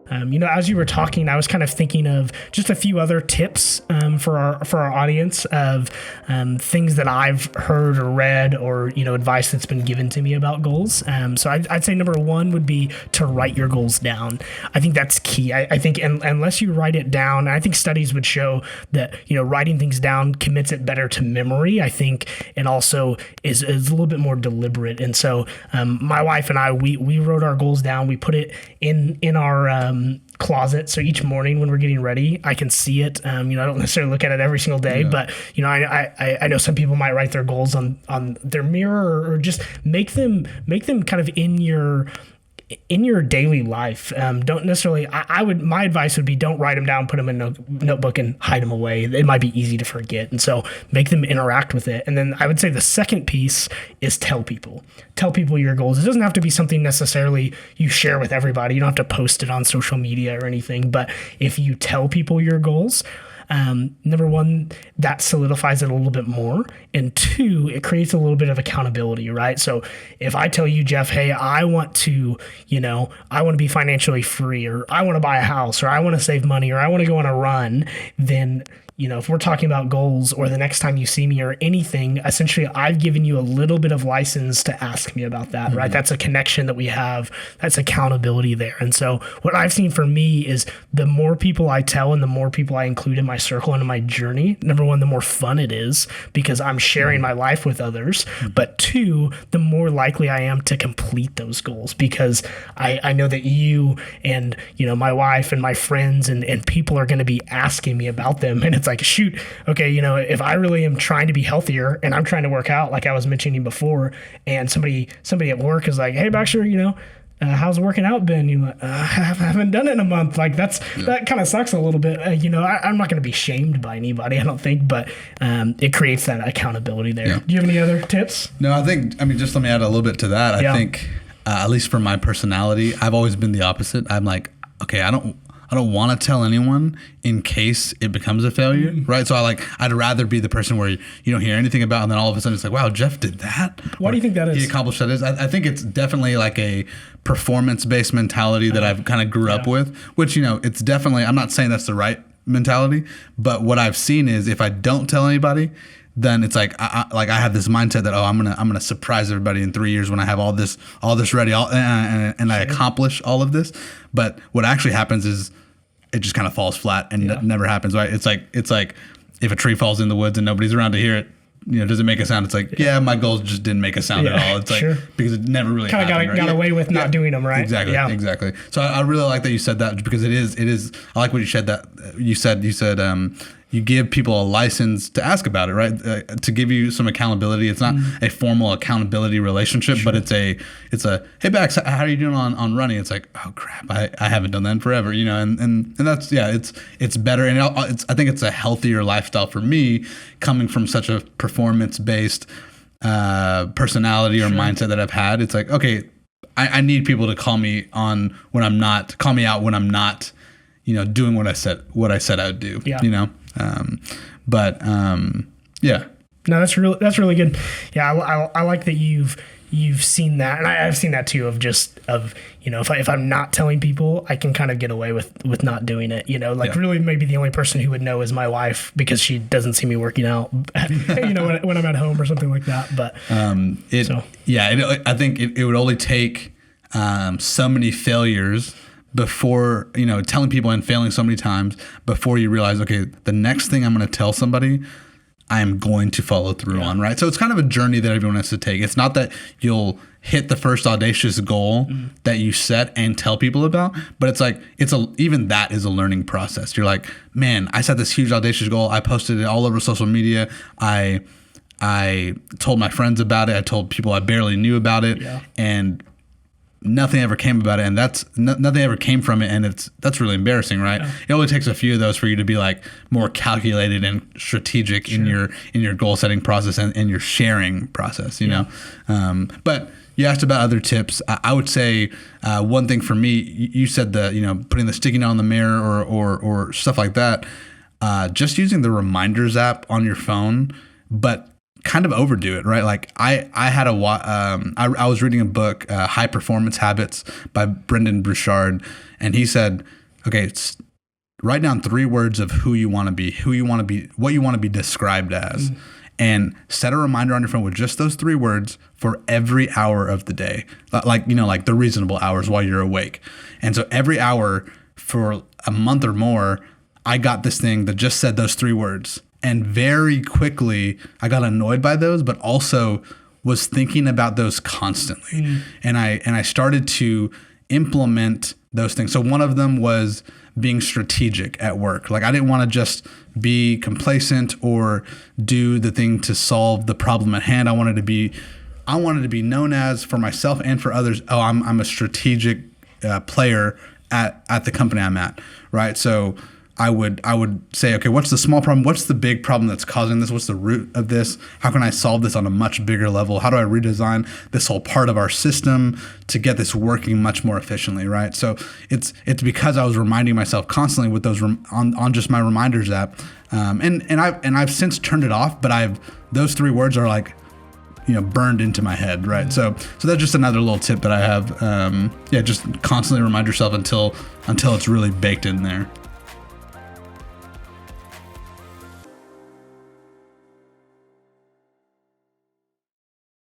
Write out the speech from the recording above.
As you were talking, I was kind of thinking of just a few other tips for our audience of things that I've heard or read or, advice that's been given to me about goals. So I'd say number one would be to write your goals down. I think that's key. I think unless you write it down, I think studies would show that, writing things down commits it better to memory. I think it also is a little bit more deliberate. And so my wife and I, we wrote our goals down. We put it in our closet. So each morning when we're getting ready, I can see it. I don't necessarily look at it every single day, but I know some people might write their goals on their mirror or just make them kind of in your daily life. Don't necessarily, my advice would be don't write them down, put them in a notebook and hide them away. It might be easy to forget. And so make them interact with it. And then I would say the second piece is tell people your goals. It doesn't have to be something necessarily you share with everybody. You don't have to post it on social media or anything, but if you tell people your goals, number one, that solidifies it a little bit more. And two, it creates a little bit of accountability, right? So if I tell you, Jeff, hey, I want to be financially free, or I want to buy a house, or I want to save money, or I want to go on a run, then if we're talking about goals, or the next time you see me or anything, essentially I've given you a little bit of license to ask me about that, right? That's a connection that we have. That's accountability there. And so what I've seen for me is the more people I tell and the more people I include in my circle and in my journey, number one, the more fun it is because I'm sharing my life with others. But two, the more likely I am to complete those goals because I know that you and, my wife and my friends and people are going to be asking me about them. And it's like, shoot, okay, if I really am trying to be healthier and I'm trying to work out, like I was mentioning before, and somebody at work is like, hey, Baxter, how's working out been? You're like, I haven't done it in a month. Like that kind of sucks a little bit. I'm not going to be shamed by anybody, I don't think, but it creates that accountability there. Yeah. Do you have any other tips? No, just let me add a little bit to that. I think, at least for my personality, I've always been the opposite. I'm like, okay, I don't want to tell anyone in case it becomes a failure, right? So I'd rather be the person where you don't hear anything about, and then all of a sudden it's like, wow, Jeff did that. Why do you think that is? He accomplished that. I think it's definitely like a performance-based mentality that I've kind of grew up with, which, it's definitely, I'm not saying that's the right mentality, but what I've seen is if I don't tell anybody, then it's like I have this mindset that I'm gonna surprise everybody in 3 years when I have all this ready, and I accomplish all of this. But what actually happens is it just kind of falls flat and never happens, right? It's like if a tree falls in the woods and nobody's around to hear it, does it make a sound? It's like, my goals just didn't make a sound at all. It's like because it never really kind of got away with not doing them, right? Exactly. So I really like that you said that because it is. I like what you said that you said. You give people a license to ask about it, right? To give you some accountability. It's not a formal accountability relationship, but it's a hey Bax, how are you doing on running? It's like, oh crap, I haven't done that in forever, and that's it's better, and I think it's a healthier lifestyle for me coming from such a performance based personality or mindset that I've had. It's like, okay, I need people to call me out when I'm not doing what I said I would do. Yeah. No, that's really good. Yeah, I like that you've seen that, and I've seen that too. If I'm not telling people, I can kind of get away with not doing it. Really, maybe the only person who would know is my wife because she doesn't see me working out. When I'm at home or something like that. But I think it would only take so many failures before, telling people and failing so many times before you realize, okay, the next thing I'm going to tell somebody, I am going to follow through on, right? So it's kind of a journey that everyone has to take. It's not that you'll hit the first audacious goal that you set and tell people about, but it's like, even that is a learning process. You're like, man, I set this huge audacious goal. I posted it all over social media. I told my friends about it. I told people I barely knew about it, and nothing ever came about it, and nothing ever came from it, and that's really embarrassing, right? Yeah. It only takes a few of those for you to be like more calculated and strategic in your goal setting process and your sharing process, you know. But you asked about other tips. I would say one thing for me, you said that putting the sticky note on the mirror or stuff like that. Just using the reminders app on your phone, but kind of overdo it, right? Like I had I was reading a book, High Performance Habits by Brendan Burchard, and he said, okay, write down 3 words of who you want to be, what you want to be described as, and set a reminder on your phone with just those 3 words for every hour of the day, like the reasonable hours while you're awake. And so every hour for a month or more, I got this thing that just said those 3 words. And very quickly, I got annoyed by those, but also was thinking about those constantly. And I started to implement those things. So one of them was being strategic at work. Like I didn't want to just be complacent or do the thing to solve the problem at hand. I wanted to be known as, for myself and for others, I'm a strategic player at the company I'm at, right? So I would say, okay, what's the small problem? What's the big problem that's causing this? What's the root of this? How can I solve this on a much bigger level? How do I redesign this whole part of our system to get this working much more efficiently, right? So it's because I was reminding myself constantly with those on just my reminders app, and I've since turned it off, but those 3 words are like, burned into my head, right? So that's just another little tip that I have. Just constantly remind yourself until it's really baked in there.